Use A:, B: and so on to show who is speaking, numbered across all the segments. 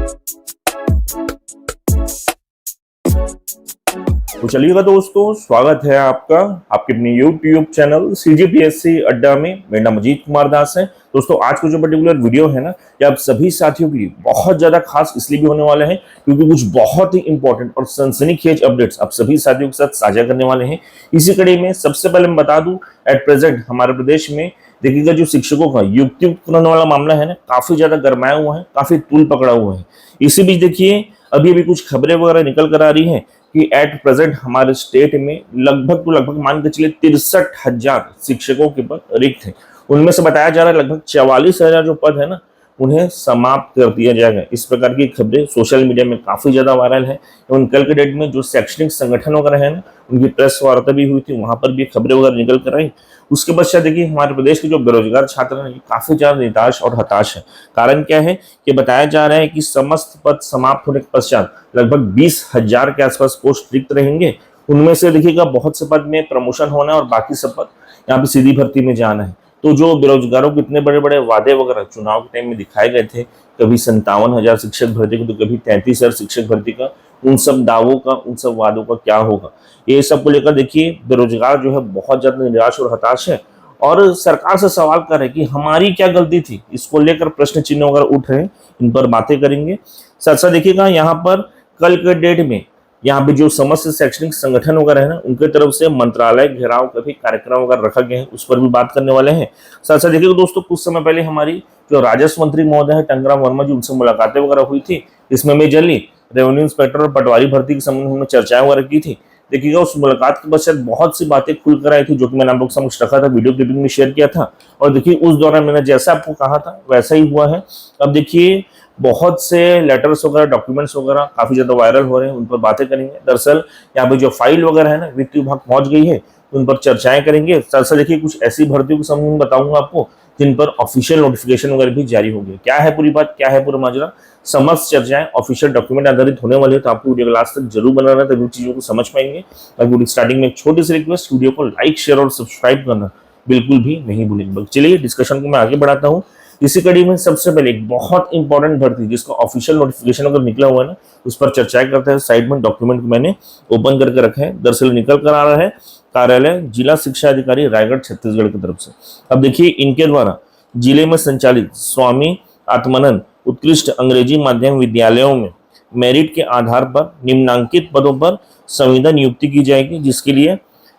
A: तो चलिएगा दोस्तों, स्वागत है आपका आपके अपने यूट्यूब चैनल सीजीपीएससी अड्डा में। मेरा नाम अजीत कुमार दास है। दोस्तों, आज का जो पर्टिकुलर वीडियो है ना, ये आप सभी साथियों के लिए बहुत ज्यादा खास इसलिए भी होने वाले हैं क्योंकि कुछ बहुत ही इंपॉर्टेंट और सनसनीखेज अपडेट्स आप सभी साथियों के साथ साझा करने वाले हैं। इसी कड़ी में सबसे पहले मैं बता दूं, एट प्रेजेंट हमारे प्रदेश में देखिएगा जो शिक्षकों का युक्तियुक्त करने वाला मामला है ना, काफी ज्यादा गरमाया हुआ है, काफी तूल पकड़ा हुआ है। इसी बीच देखिए अभी अभी कुछ खबरें वगैरह निकल कर आ रही हैं कि एट प्रेजेंट हमारे स्टेट में लगभग मान के चलिए 63,000 शिक्षकों के पद रिक्त हैं। उनमें से बताया जा रहा है लगभग 44,000 जो पद है ना, उन्हें समाप्त कर दिया जाएगा। इस प्रकार की खबरें सोशल मीडिया में काफी ज्यादा वायरल है। एवं कल के डेट में जो शैक्षणिक संगठन वगैरह है ना, उनकी प्रेस वार्ता भी हुई थी, वहां पर भी खबरें वगैरह निकल कर आई। उसके पश्चात देखिए हमारे प्रदेश के जो बेरोजगार छात्र हैं, काफी ज्यादा निराश और हताश है। कारण क्या है कि बताया जा रहा है कि समस्त पद समाप्त होने के पश्चात लगभग 20,000 के आसपास पोस्ट रिक्त रहेंगे। उनमें से देखिएगा बहुत से पद में प्रमोशन होना है और बाकी सब पद यहाँ पे सीधी भर्ती में जाना है। तो जो बेरोजगारों के इतने बड़े बड़े वादे वगैरह चुनाव के टाइम में दिखाए गए थे, कभी 57,000 शिक्षक भर्ती का तो कभी 33,000 शिक्षक भर्ती का, उन सब दावों का, उन सब वादों का क्या होगा, ये सब को लेकर देखिए बेरोजगार जो है बहुत ज्यादा निराश और हताश है और सरकार से सवाल कर रहे हैं कि हमारी क्या गलती थी। इसको लेकर प्रश्न चिन्ह वगैरह उठ रहे हैं, इन पर बातें करेंगे। साथ साथ देखिएगा यहाँ पर कल के डेट में यहाँ पे जो समस्त शैक्षणिक संगठन वगैरह है ना, उनके तरफ से मंत्रालय घेराव का भी कार्यक्रम वगैरह रखा गया है, उस पर भी बात करने वाले हैं। साथ साथ देखिए दोस्तों, कुछ समय पहले हमारी जो राजस्व मंत्री महोदय है टंकराम वर्मा जी, उनसे मुलाकातें वगैरह हुई थी। इसमें मेजरली रेवेन्यू इंस्पेक्टर और पटवारी भर्ती के संबंध में हमने चर्चाएं वगैरह की थी। देखिएगा उस मुलाकात के पश्चात बहुत सी बातें खुलकर आई थी, जो कि मैंने आप लोग समक्ष रखा था, वीडियो क्लिपिंग में शेयर किया था। और देखिए उस दौरान मैंने जैसा आपको कहा था वैसा ही हुआ है। अब देखिए बहुत से लेटर्स वगैरह, डॉक्यूमेंट्स वगैरह काफी ज्यादा वायरल हो रहे हैं, उन पर बातें करेंगे। दरअसल यहाँ पे जो फाइल वगैरह है ना, वित्त विभाग पहुंच गई है, उन पर चर्चाएं करेंगे। साथ साथ देखिए कुछ ऐसी भर्तियों के संबंध में बताऊंगा आपको जिन पर ऑफिशियल नोटिफिकेशन वगैरह भी जारी हो गई। क्या है पूरी बात, क्या है पूरा माजरा, समस्त चर्चाएं ऑफिशियल डॉक्यूमेंट आधारित होने वाली है। तो आपको वीडियो लास्ट तक जरूर बना रहना, तभी चीजों को समझ पाएंगे। और वीडियो स्टार्टिंग में एक छोटी सी रिक्वेस्ट, वीडियो को लाइक, शेयर और सब्सक्राइब करना बिल्कुल भी नहीं भूलेंगे। चलिए डिस्कशन को मैं आगे बढ़ाता हूँ। इसी कड़ी में सबसे पहले एक बहुत इंपॉर्टेंट भर्ती जिसका ऑफिशियल नोटिफिकेशन अगर निकला हुआ है ना, उस पर चर्चाएं करते हैं। साइड में डॉक्यूमेंट मैंने ओपन करके रखा है। दरअसल निकल कर आ रहा है कार्यालय जिला शिक्षा अधिकारी रायगढ़ छत्तीसगढ़ की तरफ से। अब देखिए इनके द्वारा जिले में संचालित स्वामी आत्मानंद उत्कृष्ट अंग्रेजी माध्यम विद्यालयों में मेरिट के आधार पर निम्नांकित पदों पर संविदा नियुक्ति की जाएगी, जिसके लिए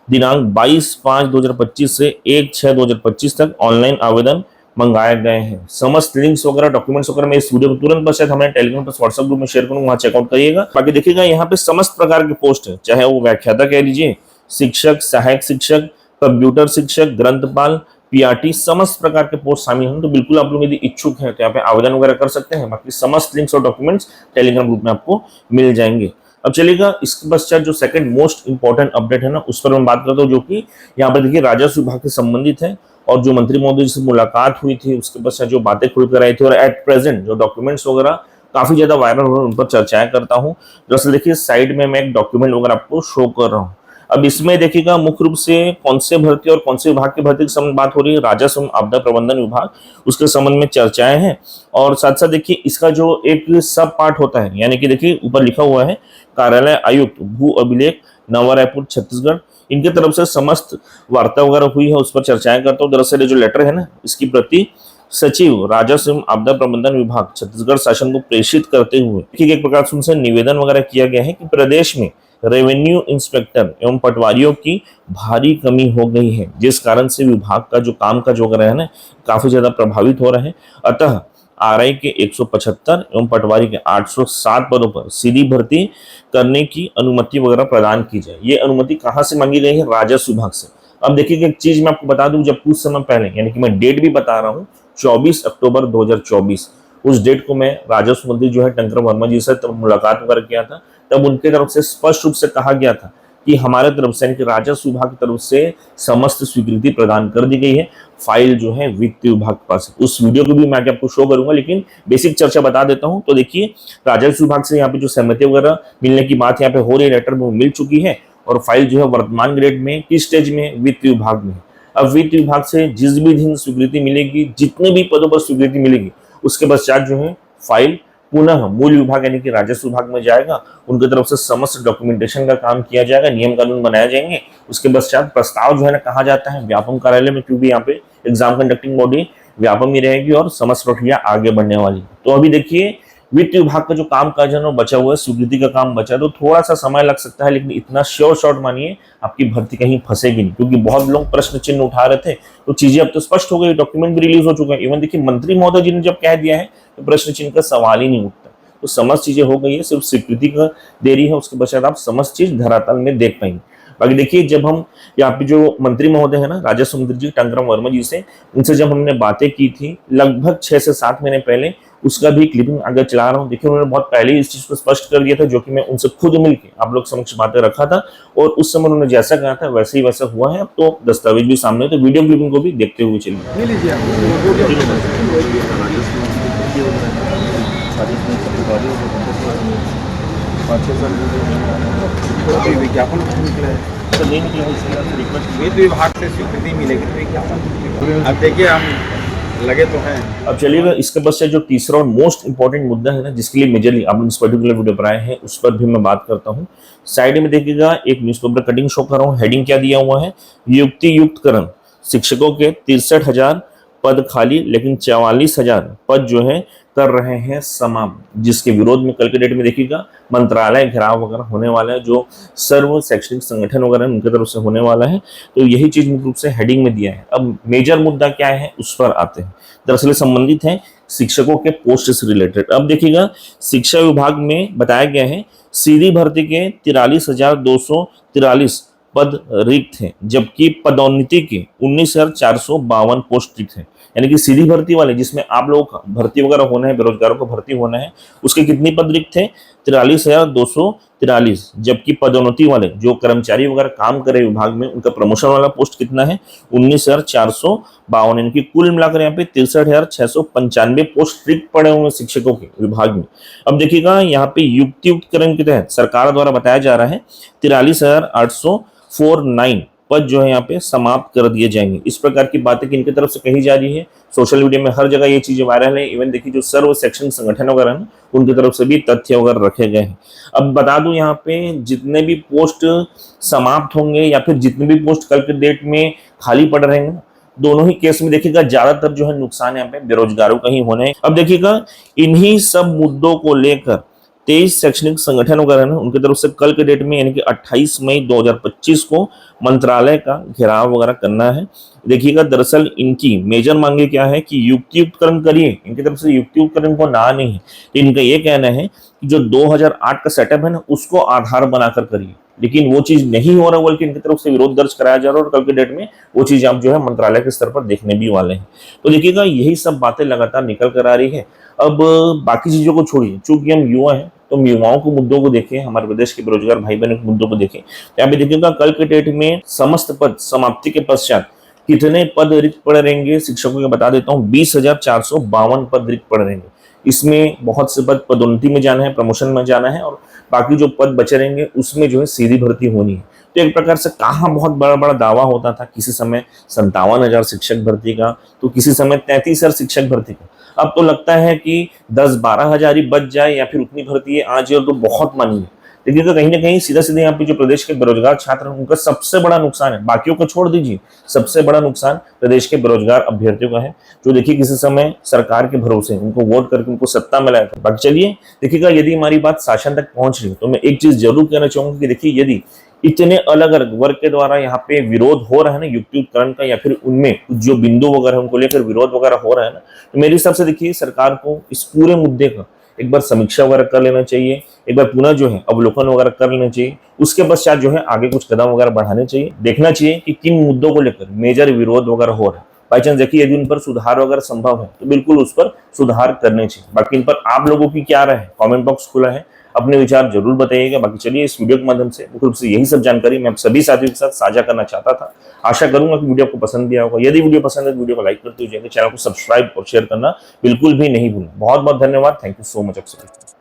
A: दिनांक 22/5/2025 से 1/6/2025 तक ऑनलाइन आवेदन मंगाए गए हैं। समस्त लिंक्स वगैरह, डॉक्यूमेंट्स वगैरह मैं इस वीडियो को तुरंत पश्चात हमारे टेलीग्राम पर, व्हाट्सएप ग्रुप में शेयर करूंगा, वहां चेकआउट करिएगा। बाकी देखिएगा यहाँ पे समस्त प्रकार के पोस्ट है, चाहे वो व्याख्याता कह लीजिए, शिक्षक, सहायक शिक्षक, कंप्यूटर शिक्षक, ग्रंथपाल, पीआरटी, समस्त प्रकार के पोस्ट शामिल हैं। तो बिल्कुल आप लोग यदि इच्छुक हैं तो यहाँ पे आवेदन वगैरह कर सकते हैं। बाकी समस्त लिंक्स और डॉक्यूमेंट्स टेलीग्राम ग्रुप में आपको मिल जाएंगे। अब चलिएगा इसके पश्चात जो सेकंड मोस्ट इंपॉर्टेंट अपडेट है ना, उस पर मैं बात करता हूँ, जो कि यहाँ पर देखिए राजस्व विभाग से संबंधित है। और जो मंत्री महोदय से मुलाकात हुई थी, उसके पश्चात जो बातें खुलकर आई थी और एट प्रेजेंट जो डॉक्यूमेंट्स वगैरह काफी ज्यादा वायरल हो रहे हैं, उन पर चर्चाएं करता हूँ। दरअसल देखिए साइड में मैं एक डॉक्यूमेंट वगैरह आपको शो कर रहा हूँ। अब इसमें देखिएगा मुख्य रूप से कौन से भर्ती और कौन से विभाग की भर्ती के संबंध बात हो रही है, राजस्व आपदा प्रबंधन विभाग, उसके संबंध में चर्चाएं हैं। और साथ साथ देखिए इसका जो एक सब पार्ट होता है, यानी कि देखिए ऊपर लिखा हुआ है कार्यालय आयुक्त भू अभिलेख नवा रायपुर छत्तीसगढ़, इनके तरफ से समस्त वार्ता वगैरह हुई है, उस पर चर्चाएं करता हूँ। दरअसल जो लेटर है ना, इसकी प्रति सचिव राजस्व एवं आपदा प्रबंधन विभाग छत्तीसगढ़ शासन को प्रेषित करते हुए एक प्रकार से उनसे निवेदन वगैरह किया गया है कि प्रदेश में रेवेन्यू इंस्पेक्टर एवं पटवारियों की भारी कमी हो गई है, जिस कारण से विभाग का जो काम काज वगैरह है ना, काफी ज्यादा प्रभावित हो रहे हैं। अतः आरआई के 175 एवं पटवारी के 807 पदों पर सीधी भर्ती करने की अनुमति वगैरह प्रदान की जाए। ये अनुमति कहाँ से मांगी गई है? राजस्व विभाग से। अब देखिए एक चीज मैं आपको बता दूं, जब कुछ समय पहले, यानी कि मैं डेट भी बता रहा हूँ, 24 अक्टूबर 2024, उस डेट को मैं राजस्व मंत्री जो है टंकराम वर्मा जी से तब मुलाकात वगैरह किया था। तब उनके तरफ से स्पष्ट रूप से कहा गया था कि हमारे तरफ से, यानी कि राजस्व विभाग की तरफ से समस्त स्वीकृति प्रदान कर दी गई है। फाइल जो है वित्त विभाग के पास है। उस वीडियो को भी मैं आपको शो करूंगा, लेकिन बेसिक चर्चा बता देता हूं। तो देखिए राजस्व विभाग से यहाँ पे जो सहमति वगैरह मिलने की बात यहाँ पे हो रही है, लेटर में मिल चुकी है। और फाइल जो है वर्तमान ग्रेड में किस स्टेज में? वित्त विभाग में। अब वित्त विभाग से जिस भी दिन स्वीकृति मिलेगी, जितने भी पदों पर स्वीकृति मिलेगी, उसके पश्चात जो है फाइल पुनः मूल विभाग यानी कि राजस्व विभाग में जाएगा, उनकी तरफ से समस्त डॉक्यूमेंटेशन का काम किया जाएगा, नियम कानून बनाए जाएंगे। उसके पश्चात प्रस्ताव जो है ना कहा जाता है व्यापम कार्यालय में, क्योंकि यहाँ पे एग्जाम कंडक्टिंग बॉडी व्यापम ही रहेगी और समस्त प्रक्रिया आगे बढ़ने वाली। तो अभी देखिए वित्त विभाग का जो काम काज है ना बचा हुआ है, स्वीकृति का काम बचा है, तो थोड़ा सा समय लग सकता है, लेकिन इतना श्योर शॉट मानिए आपकी भर्ती कहीं फंसेगी नहीं, क्योंकि बहुत लोग प्रश्न चिन्ह उठा रहे थे। तो चीजें अब तो स्पष्ट हो गई, डॉक्यूमेंट भी रिलीज हो चुके हैं। इवन देखिए मंत्री महोदय जी ने जब कह दिया है तो प्रश्न चिन्ह का सवाल ही नहीं उठता। तो समस्त चीजें हो गई है, सिर्फ स्वीकृति का देरी है, उसके पश्चात आप समस्त चीज धरातल में देख पाएंगे। बाकी देखिए जब हम यहाँ पे जो मंत्री महोदय है ना राजस्व मंत्री जी टंकराम वर्मा जी से, उनसे जब हमने बातें की थी लगभग 6 से 7 महीने पहले, उसका भी क्लिपिंग आगे चला रहा हूँ। देखिए उन्होंने बहुत पहले ही इस चीज को स्पष्ट कर दिया था, जो कि मैं उनसे खुद मिलकर आप लोग समक्ष बातें रखा था, और उस समय उन्होंने जैसा कहा था वैसे ही वैसा हुआ है। अब तो दस्तावेज भी सामने है, तो वीडियो क्लिपिंग को भी देखते हुए चलिए।
B: विज्ञापन निकला है
A: तो नहीं निकला
B: वित्त विभाग से स्वीकृति मिलेगी तो विज्ञापन। अब देखिए हम लगे तो हैं।
A: अब चलिएगा इसके पश्चात जो तीसरा और मोस्ट इंपॉर्टेंट मुद्दा है ना, जिसके लिए मेजरली आप इस पर्टिकुलर वीडियो पर आए हैं, उस पर भी मैं बात करता हूँ। साइड में देखिएगा एक न्यूज़पेपर कटिंग शो कर रहा हूँ, हेडिंग क्या दिया हुआ है, युक्ति युक्तकरण शिक्षकों के 63,000 पद खाली, लेकिन 44,000 पद जो है कर रहे हैं समाप्त, जिसके विरोध में कल के डेट में देखिएगा मंत्रालय घेराव वगैरह होने वाला है, जो सर्व शैक्षणिक संगठन वगैरह उनकी तरफ से होने वाला है। तो यही चीज मुख्य रूप से हेडिंग में दिया है। अब मेजर मुद्दा क्या है उस पर आते हैं। दरअसल संबंधित है शिक्षकों के पोस्ट से रिलेटेड। अब देखिएगा शिक्षा विभाग में बताया गया है सीधी भर्ती के 43,243 पद रिक्त हैं, जबकि पदोन्नति के 19,452 पोस्ट रिक्त हैं। यानी कि सीधी भर्ती वाले जिसमें आप लोगों का भर्ती वगैरह होना है, बेरोजगारों को भर्ती होना है, उसके कितनी पद रिक्त थे 43,243, जबकि पदोन्नति वाले जो कर्मचारी वगैरह काम करे विभाग में, उनका प्रमोशन वाला पोस्ट कितना है 19,452, यानी कि कुल मिलाकर यहाँ पे 63,695 पोस्ट रिक्त पड़े हुए शिक्षकों के विभाग में। अब देखिएगा यहाँ पे युक्तियुक्तकरण के तहत सरकार द्वारा बताया जा रहा है 43,849 पद जो है यहाँ पे समाप्त कर दिए जाएंगे। इस प्रकार की बातें किनकी तरफ से कही जा रही है, सोशल मीडिया में हर जगह ये चीजें वायरल है। इवन देखिए जो सर्व शैक्षणिक संगठन वगैरह है उनकी तरफ से भी तथ्य वगैरह रखे गए हैं। अब बता दूं यहाँ पे जितने भी पोस्ट समाप्त होंगे या फिर जितने भी पोस्ट कल के डेट में खाली पड़ रहेंगे, दोनों ही केस में देखिएगा ज्यादातर जो है नुकसान यहाँ पे बेरोजगारों का ही होना है। अब देखिएगा इन्हीं सब मुद्दों को लेकर 23 शैक्षणिक संगठन वगैरह ना उनकी तरफ से कल के डेट में यानी कि 28 मई 2025 को मंत्रालय का घेराव वगैरह करना है। देखिएगा दरअसल इनकी मेजर मांगे क्या है कि युक्तियुक्तकरण करिए, इनकी तरफ से युक्तियुक्तकरण को ना नहीं है। तो इनका ये कहना है कि जो 2008 का सेटअप है ना उसको आधार बनाकर करिए, लेकिन वो चीज नहीं हो रहा, बल्कि इनकी तरफ से विरोध दर्ज कराया जा रहा है और कल के डेट में वो चीज आप जो है मंत्रालय के स्तर पर देखने भी वाले हैं। तो देखिएगा यही सब बातें लगातार निकल कर आ रही है। अब बाकी चीजों को छोड़िए, चूंकि हम युवा हैं तो युवाओं के मुद्दों को देखें, हमारे प्रदेश के बेरोजगार भाई बहनों के मुद्दों को देखें। यहाँ पे देखिएगा कल के डेट में समस्त पद समाप्ति के पश्चात कितने पद रिक्त पड़े रहेंगे शिक्षकों के बता देता हूँ, 20,452 पद रिक्त पड़े रहेंगे। इसमें बहुत से पद पदोन्नति में जाना है, प्रमोशन में जाना है, और बाकी जो पद बचे रहेंगे उसमें जो है सीधी भर्ती होनी है। तो एक प्रकार से कहाँ बहुत बड़ा बड़ा दावा होता था, किसी समय 57,000 शिक्षक भर्ती का, तो किसी समय 33,000 शिक्षक भर्ती का। अब तो लगता है कि 10-12 हजार ही बच जाए या फिर उतनी भर्ती आ जाए तो बहुत मानिए। देखिएगा कहीं ना कहीं सीधा सीधे यहाँ पे जो प्रदेश के बेरोजगार छात्र हैं उनका सबसे बड़ा नुकसान है, बाकियों को छोड़ दीजिए, सबसे बड़ा नुकसान प्रदेश के बेरोजगार अभ्यर्थियों का है, जो देखिए किसी समय सरकार के भरोसे उनको वोट करके उनको सत्ता में लाया था। बाकी चलिए देखिएगा यदि हमारी बात शासन तक पहुंच रही है तो मैं एक चीज जरूर कहना चाहूंगा कि देखिए यदि इतने अलग अलग वर्ग के द्वारा यहाँ पे विरोध हो रहा है ना युक्तियुक्तकरण का, या फिर उनमें जो बिंदु वगैरह उनको लेकर विरोध वगैरह हो रहा है ना, तो मेरे हिसाब से देखिए सरकार को इस पूरे मुद्दे का एक बार समीक्षा वगैरह कर लेना चाहिए, एक बार पुनः जो है अवलोकन वगैरह कर लेना चाहिए। उसके पश्चात जो है आगे कुछ कदम वगैरह बढ़ाने चाहिए, देखना चाहिए कि किन मुद्दों को लेकर मेजर विरोध वगैरह हो रहा है। बाई चांस देखिए यदि उन पर सुधार वगैरह संभव है तो बिल्कुल उस पर सुधार करने चाहिए। बाकी इन पर आप लोगों की क्या राय है, कमेंट बॉक्स खुला है, अपने विचार जरूर बताइएगा। बाकी चलिए इस वीडियो के माध्यम से मुख्य रूप से यही सब जानकारी मैं सभी साथियों के साथ साझा करना चाहता था। आशा करूंगा कि वीडियो आपको पसंद भी आया होगा। यदि वीडियो पसंद है तो वीडियो को लाइक करते हुए चैनल को सब्सक्राइब और शेयर करना बिल्कुल भी नहीं भूलें। बहुत बहुत धन्यवाद, थैंक यू सो मच आप सभी।